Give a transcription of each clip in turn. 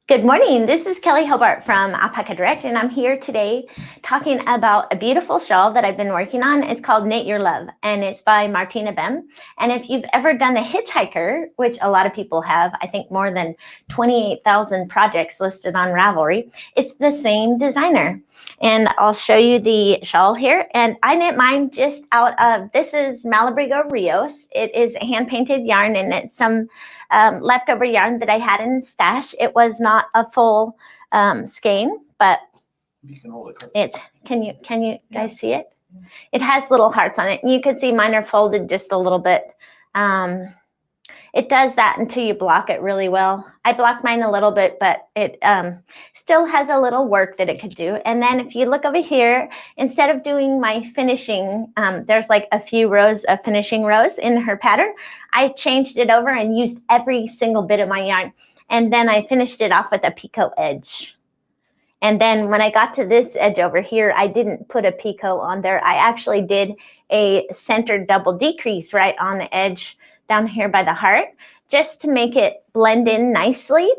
Good morning. This is Kelley Hobart from Alpaca Direct, and I'm here today talking about a beautiful shawl that I've been working on. It's called Knit Your Love, and it's by Martina Behm. And if you've ever done the Hitchhiker, which a lot of people have, I think more than 28,000 projects listed on Ravelry, it's the same designer. And I'll show you the shawl here. And I knit mine just out of, this is Malabrigo Rios. It is a hand-painted yarn, and it's some leftover yarn that I had in stash. It was not a full skein, but you can hold it. It's can you guys see it? It has little hearts on it, and you can see mine are folded just a little bit. It does that until you block it really well. I blocked mine a little bit, but it still has a little work that it could do. And then if you look over here, instead of doing my finishing, there's like a few rows of finishing rows in her pattern. I changed it over and used every single bit of my yarn. And then I finished it off with a picot edge. And then when I got to this edge over here, I didn't put a picot on there. I actually did a centered double decrease right on the edge down here by the heart, just to make it blend in nicely.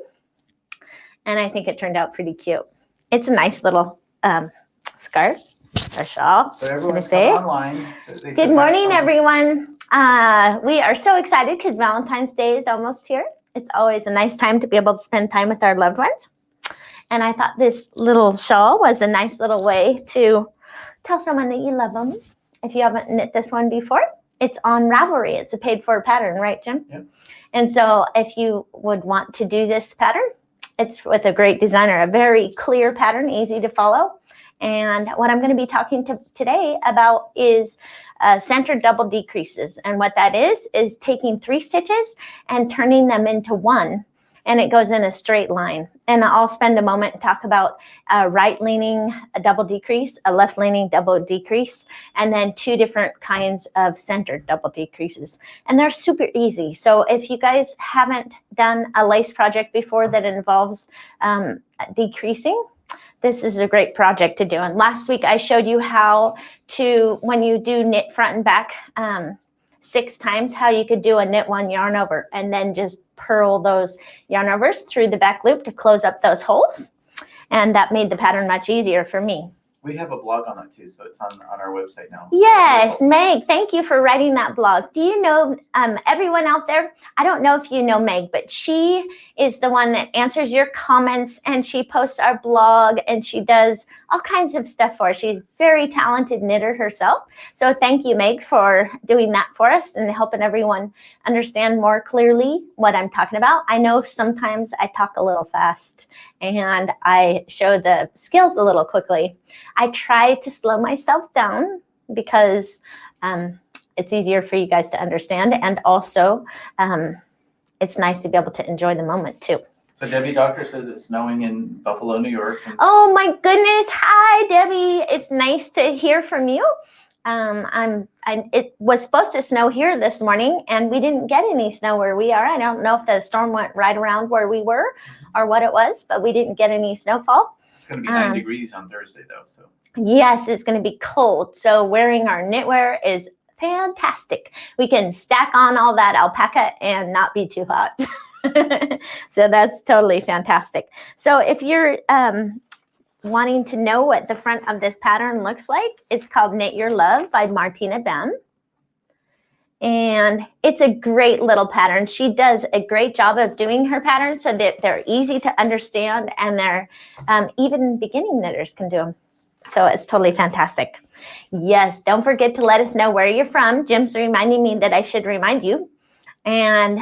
And I think it turned out pretty cute. It's a nice little scarf or shawl. So everyone's online. Good morning, everyone. We are so excited because Valentine's Day is almost here. It's always a nice time to be able to spend time with our loved ones. And I thought this little shawl was a nice little way to tell someone that you love them. If you haven't knit this one before, it's on Ravelry. It's a paid-for pattern, right, Jim? Yep. And so if you would want to do this pattern, it's with a great designer, a very clear pattern, easy to follow. And what I'm going to be talking today about is centered double decreases. And what that is taking 3 stitches and turning them into 1. And it goes in a straight line. And I'll spend a moment and talk about a right-leaning double decrease, a left-leaning double decrease, and then 2 different kinds of centered double decreases. And they're super easy. So if you guys haven't done a lace project before that involves decreasing, this is a great project to do. And last week I showed you how to, when you do knit front and back 6 times, how you could do a knit 1 yarn over and then just purl those yarn overs through the back loop to close up those holes. And that made the pattern much easier for me. We have a blog on that too, so it's on our website now. Yes, Meg, thank you for writing that blog. Do you know, everyone out there, I don't know if you know Meg, but she is the one that answers your comments, and she posts our blog, and she does all kinds of stuff for us. She's a very talented knitter herself. So thank you, Meg, for doing that for us and helping everyone understand more clearly what I'm talking about. I know sometimes I talk a little fast and I show the skills a little quickly. I try to slow myself down because it's easier for you guys to understand, and also it's nice to be able to enjoy the moment too. So Debbie Doctor says it's snowing in Buffalo, New York. Oh my goodness. Hi, Debbie. It's nice to hear from you. It was supposed to snow here this morning, and we didn't get any snow where we are. I don't know if the storm went right around where we were or what it was, but we didn't get any snowfall. It's going to be 9 degrees on Thursday, though. So yes, it's going to be cold. So wearing our knitwear is fantastic. We can stack on all that alpaca and not be too hot. So that's totally fantastic. So if you're wanting to know what the front of this pattern looks like, it's called Knit Your Love by Martina Behm. And it's a great little pattern. She does a great job of doing her patterns so that they're easy to understand, and they're even beginning knitters can do them. So it's totally fantastic. Yes, don't forget to let us know where you're from. Jim's reminding me that I should remind you. And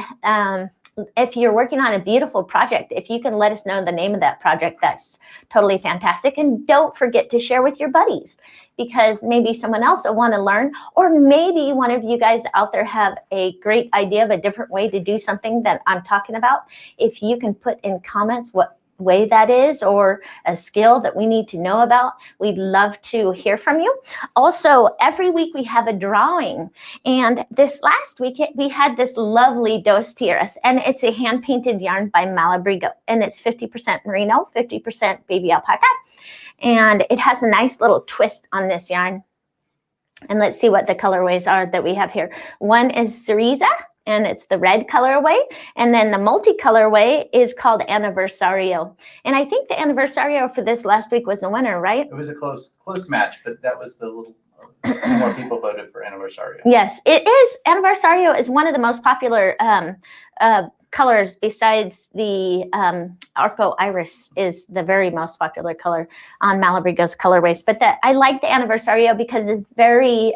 if you're working on a beautiful project, if you can let us know the name of that project, that's totally fantastic. And don't forget to share with your buddies, because maybe someone else will want to learn, or maybe one of you guys out there have a great idea of a different way to do something that I'm talking about. If you can put in comments what way that is, or a skill that we need to know about, we'd love to hear from you. Also, every week we have a drawing, and this last week we had this lovely dos tiaras, and it's a hand painted yarn by Malabrigo, and it's 50% merino, 50% baby alpaca, and it has a nice little twist on this yarn. And let's see what the colorways are that we have here. One is cerise, and it's the red colorway. And then the multi-colorway is called Anniversario. And I think the Anniversario for this last week was the winner, right? It was a close match, but that was the little more people voted for Anniversario. Yes, it is. Anniversario is one of the most popular colors, besides the Arco Iris is the very most popular color on Malabrigo's colorways. But I like the Anniversario because it's very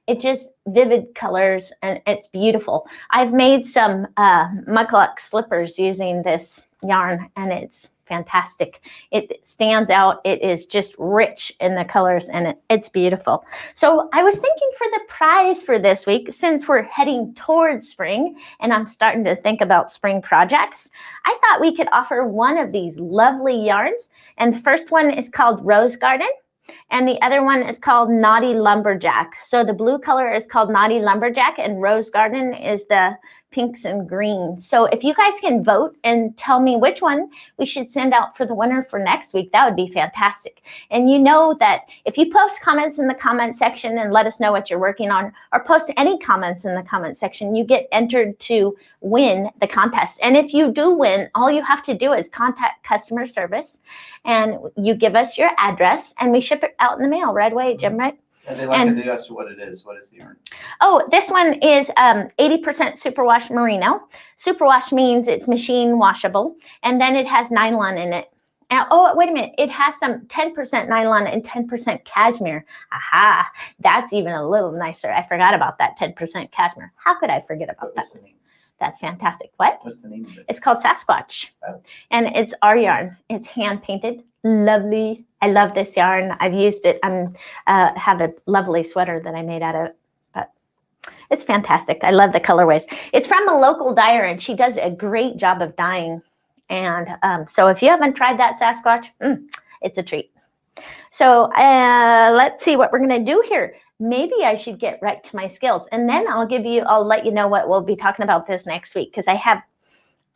it just vivid colors and it's beautiful. I've made some muckluck slippers using this yarn, and it's fantastic. It stands out. It is just rich in the colors, and it's beautiful. So I was thinking for the prize for this week, since we're heading towards spring and I'm starting to think about spring projects, I thought we could offer one of these lovely yarns. And the first one is called Rose Garden, and the other one is called Naughty Lumberjack. So the blue color is called Naughty Lumberjack, and Rose Garden is the pinks and greens. So if you guys can vote and tell me which one we should send out for the winner for next week, that would be fantastic. And you know that if you post comments in the comment section and let us know what you're working on, or post any comments in the comment section, you get entered to win the contest. And if you do win, all you have to do is contact customer service, and you give us your address, and we ship it out in the mail right away, Jim, right? And they like to ask what it is. What is the yarn? Oh, this one is 80% superwash merino. Superwash means it's machine washable, and then it has nylon in it. And, oh, wait a minute. It has some 10% nylon and 10% cashmere. Aha, that's even a little nicer. I forgot about that 10% cashmere. How could I forget about that? That's fantastic. What? What's the name of it? It's called Sasquatch. Oh. And it's our yarn. It's hand painted. Lovely. I love this yarn. I've used it. I have a lovely sweater that I made out of it. But it's fantastic. I love the colorways. It's from a local dyer, and she does a great job of dyeing. And so if you haven't tried that Sasquatch, it's a treat. So let's see what we're going to do here. Maybe I should get right to my skills, and then I'll let you know what we'll be talking about this next week, because I have,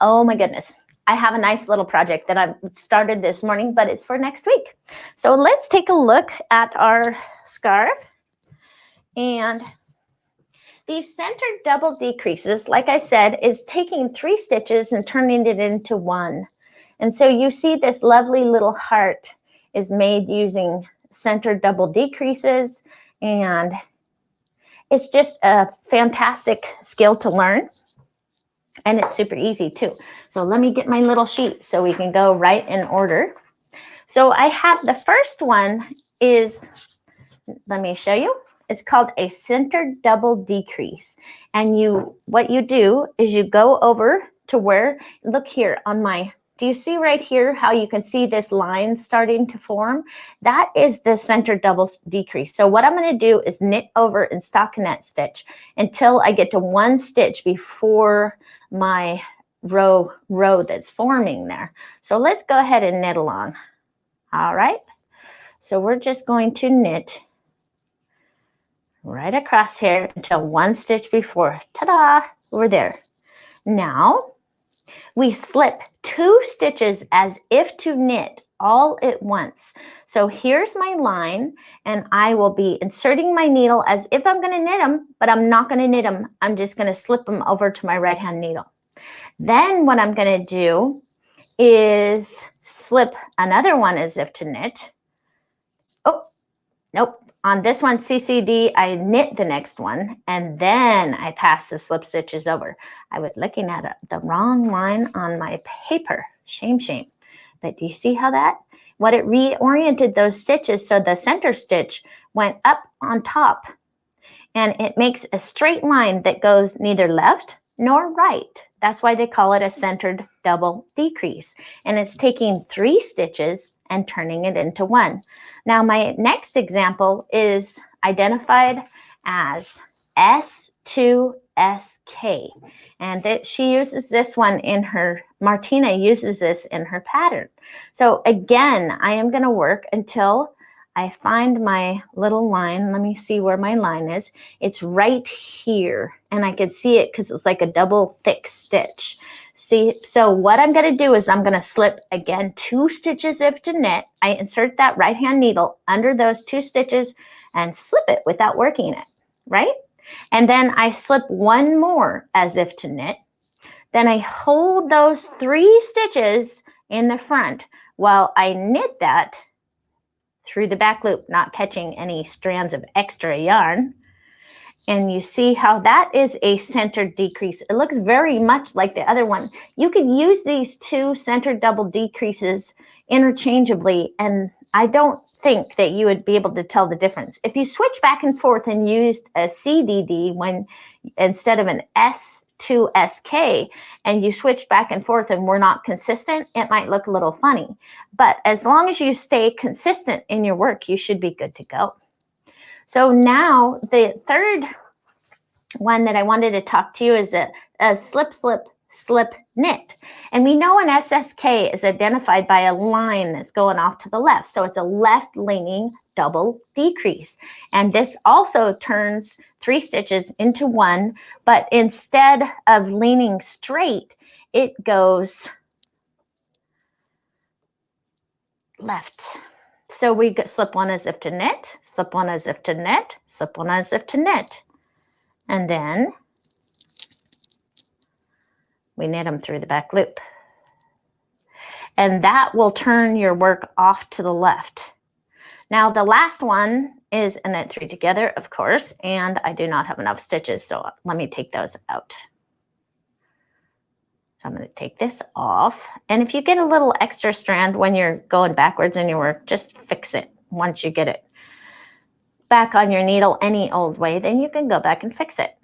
oh my goodness, I have a nice little project that I've started this morning, but it's for next week. So let's take a look at our scarf. And these centered double decreases, like I said, is taking 3 stitches and turning it into 1. And so you see this lovely little heart is made using centered double decreases, and it's just a fantastic skill to learn. And it's super easy too. So let me get my little sheet so we can go right in order. So I have the first one is, let me show you. It's called a centered double decrease. And what you do is you go over to where, look here on my, do you see right here how you can see this line starting to form? That is the centered double decrease. So what I'm going to do is knit over and stockinette stitch until I get to 1 stitch before my row that's forming there. So let's go ahead and knit along. All right. So we're just going to knit right across here until 1 stitch before. Ta-da! We're there. Now we slip 2 stitches as if to knit all at once. So here's my line, and I will be inserting my needle as if I'm going to knit them, but I'm not going to knit them. I'm just going to slip them over to my right hand needle. Then what I'm going to do is slip another one as if to knit. Oh, nope. On this one, CCD, I knit the next one, and then I pass the slip stitches over. I was looking at the wrong line on my paper. Shame, shame. But do you see how what it reoriented those stitches, so the center stitch went up on top, and it makes a straight line that goes neither left nor right. That's why they call it a centered double decrease. And it's taking 3 stitches and turning it into 1. Now my next example is identified as S2SK. And she uses this one in her, Martina uses this in her pattern. So again, I am going to work until I find my little line. Let me see where my line is. It's right here, and I can see it because it's like a double thick stitch. See, so what I'm going to do is I'm going to slip again 2 stitches if to knit. I insert that right hand needle under those 2 stitches and slip it without working it, right? And then I slip one more as if to knit. Then I hold those 3 stitches in the front while I knit that through the back loop, not catching any strands of extra yarn. And you see how that is a centered decrease. It looks very much like the other one. You could use these 2 centered double decreases interchangeably, and I don't think that you would be able to tell the difference. If you switch back and forth and used a CDD when instead of an S2SK, and you switch back and forth and were not consistent, it might look a little funny. But as long as you stay consistent in your work, you should be good to go. So now the third one that I wanted to talk to you is a slip, slip, slip knit. And we know an SSK is identified by a line that's going off to the left. So it's a left leaning double decrease. And this also turns 3 stitches into 1, but instead of leaning straight, it goes left. So we slip 1 as if to knit, slip 1 as if to knit, slip 1 as if to knit. And then we knit them through the back loop. And that will turn your work off to the left. Now the last one is a knit 3 together, of course, and I do not have enough stitches, so let me take those out. So I'm going to take this off. And if you get a little extra strand when you're going backwards in your work, just fix it once you get it back on your needle any old way, then you can go back and fix it.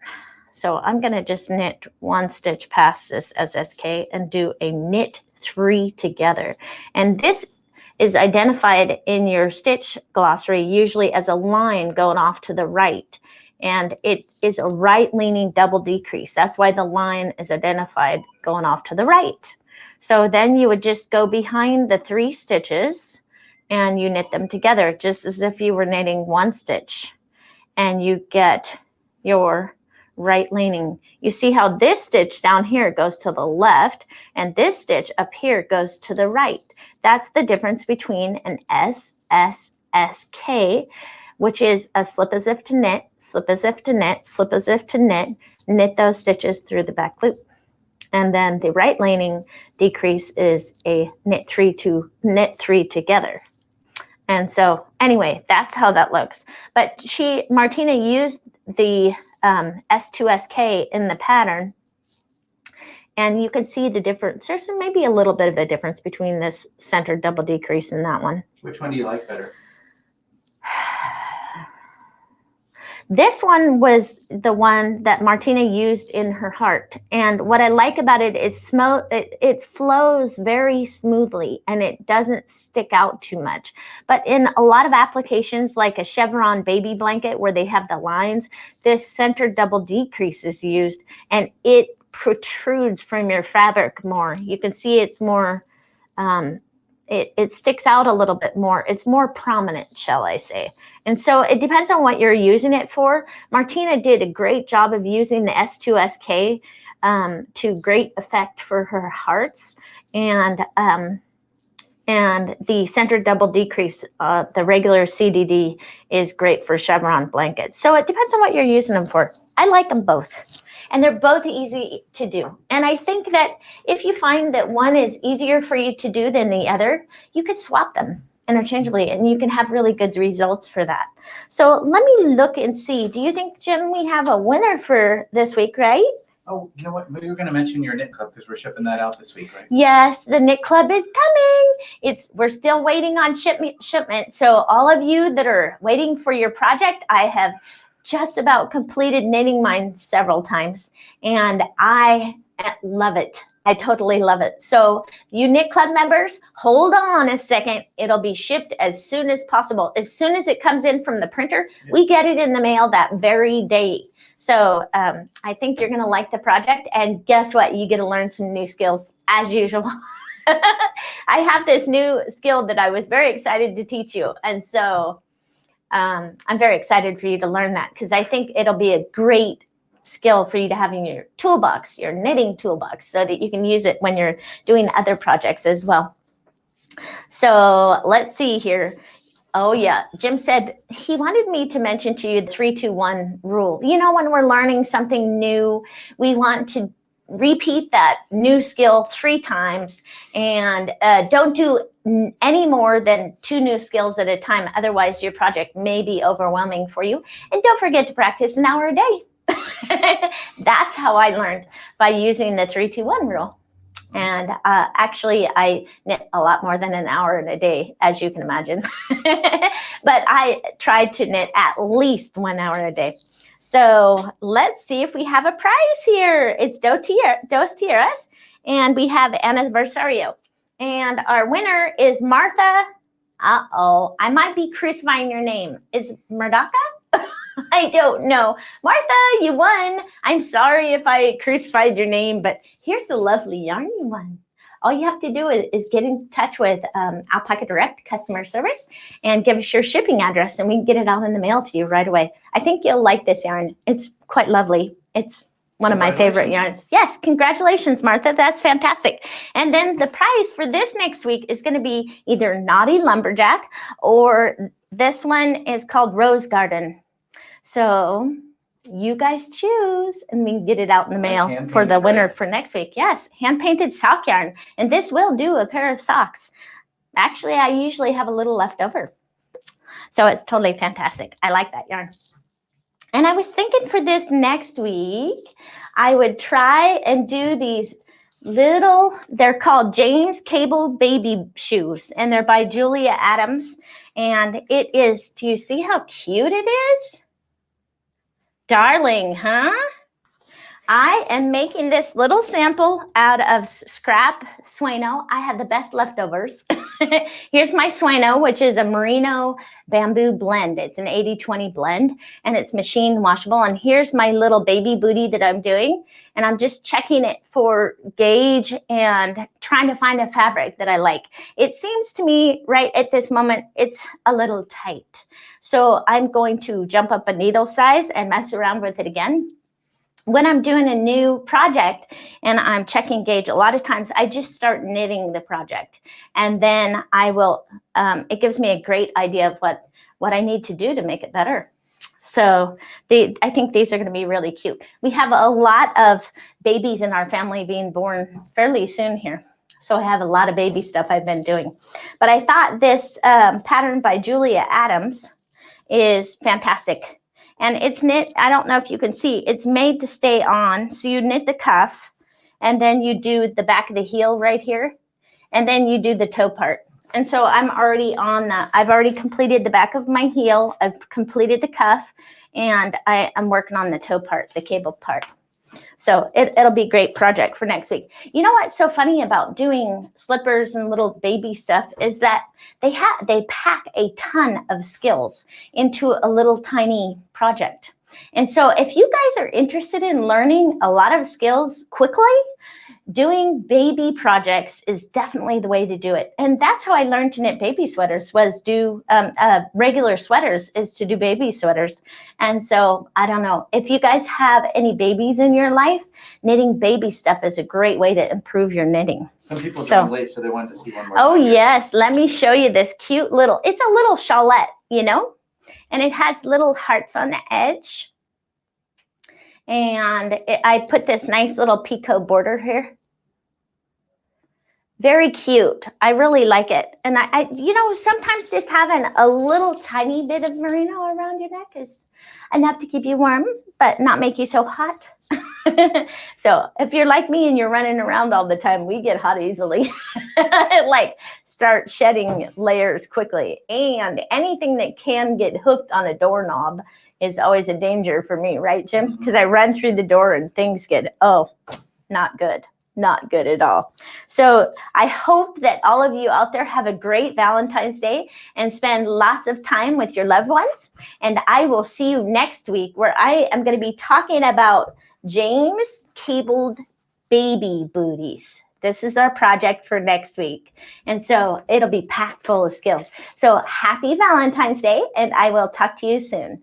So I'm going to just knit 1 stitch past this SSK and do a knit 3 together. And this is identified in your stitch glossary usually as a line going off to the right. And it is a right leaning double decrease. That's why the line is identified going off to the right. So then you would just go behind the 3 stitches and you knit them together just as if you were knitting 1 stitch, and you get your right leaning. You see how this stitch down here goes to the left and this stitch up here goes to the right. That's the difference between an SSSK, which is a slip as if to knit, slip as if to knit, slip as if to knit, knit those stitches through the back loop. And then the right leaning decrease is a knit 3 to knit 3 together. And so anyway, that's how that looks. But Martina used the S2SK in the pattern, and you can see the difference. There's maybe a little bit of a difference between this centered double decrease and that one. Which one do you like better? This one was the one that Martina used in her heart. And what I like about it is it flows very smoothly and it doesn't stick out too much. But in a lot of applications like a chevron baby blanket where they have the lines, this centered double decrease is used and it protrudes from your fabric more. You can see it's more, it sticks out a little bit more. It's more prominent, shall I say. And so it depends on what you're using it for. Martina did a great job of using the S2SK to great effect for her hearts. And the centered double decrease, the regular CDD, is great for chevron blankets. So it depends on what you're using them for. I like them both. And they're both easy to do. And I think that if you find that one is easier for you to do than the other, you could swap them interchangeably and you can have really good results for that. So let me look and see. Do you think, Jen, we have a winner for this week, right? Oh, you know what? We were going to mention your knit club because we're shipping that out this week, right? Yes, the knit club is coming. We're still waiting on shipment. So all of you that are waiting for your project, I have just about completed knitting mine several times and I love it. I totally love it. So you knit club members, hold on a second. It'll be shipped as soon as possible. As soon as it comes in from the printer, we get it in the mail that very day. So I think you're gonna like the project, and guess what? You get to learn some new skills as usual. I have this new skill that I was very excited to teach you. And so I'm very excited for you to learn that because I think it'll be a great skill for you to have in your toolbox, your knitting toolbox, so that you can use it when you're doing other projects as well. So let's see here. Oh, yeah. Jim said he wanted me to mention to you the 3-2-1 rule. You know, when we're learning something new, we want to repeat that new skill 3 times and don't do any more than 2 new skills at a time. Otherwise, your project may be overwhelming for you. And don't forget to practice an hour a day. That's how I learned, by using the 3-2-1 rule. And actually, I knit a lot more than an hour in a day, as you can imagine. But I tried to knit at least 1 hour a day. So let's see if we have a prize here. It's Dos Tierras, and we have Anniversario. And our winner is Martha. Uh-oh, I might be crucifying your name. Is Murdaka? I don't know. Martha, you won. I'm sorry if I crucified your name, but here's a lovely yarn you won. All you have to do is get in touch with Alpaca Direct customer service and give us your shipping address, and we can get it out in the mail to you right away. I think you'll like this yarn. It's quite lovely. It's one of my favorite yarns. Yes, congratulations, Martha. That's fantastic. And then the prize for this next week is going to be either Naughty Lumberjack, or this one is called Rose Garden. So you guys choose, and we can get it out in the mail for the winner for next week. Yes, hand-painted sock yarn. And this will do a pair of socks. Actually, I usually have a little left over. So it's totally fantastic. I like that yarn. And I was thinking for this next week, I would try and do these little, they're called Jane's Cable Baby Shoes, and they're by Julia Adams. And it is, do you see how cute it is? Darling, huh? I am making this little sample out of scrap Sueno. I have the best leftovers. Here's my Sueno, which is a merino bamboo blend. It's an 80-20 blend, and it's machine washable. And here's my little baby booty that I'm doing. And I'm just checking it for gauge and trying to find a fabric that I like. It seems to me right at this moment, it's a little tight. So I'm going to jump up a needle size and mess around with it again. When I'm doing a new project and I'm checking gauge, a lot of times I just start knitting the project, and then I will, it gives me a great idea of what I need to do to make it better. So I think these are going to be really cute. We have a lot of babies in our family being born fairly soon here. So I have a lot of baby stuff I've been doing. But I thought this pattern by Julia Adams is fantastic. And it's knit, I don't know if you can see, it's made to stay on. So you knit the cuff, and then you do the back of the heel right here, and then you do the toe part. And so I'm already on that. I've already completed the back of my heel. I've completed the cuff, and I'm working on the toe part, the cable part. So it'll be a great project for next week. You know what's so funny about doing slippers and little baby stuff is that they pack a ton of skills into a little tiny project. And so if you guys are interested in learning a lot of skills quickly, doing baby projects is definitely the way to do it. And that's how I learned to knit baby sweaters, was do regular sweaters, is to do baby sweaters. And so I don't know, if you guys have any babies in your life, knitting baby stuff is a great way to improve your knitting. Some people joined late, so they wanted to see one more. Oh yes, let me show you this cute little, it's a little shawlette, you know, and it has little hearts on the edge. And I put this nice little picot border here. Very cute. I really like it. And I you know, sometimes just having a little tiny bit of merino around your neck is enough to keep you warm, but not make you so hot. So if you're like me and you're running around all the time, we get hot easily. Like, start shedding layers quickly. And anything that can get hooked on a doorknob is always a danger for me, right, Jim? Because I run through the door and things get, oh, not good. Not good at all. So I hope that all of you out there have a great Valentine's Day and spend lots of time with your loved ones. And I will see you next week, where I am going to be talking about Jane's Cabled Baby Booties. This is our project for next week. And so it'll be packed full of skills. So happy Valentine's Day, and I will talk to you soon.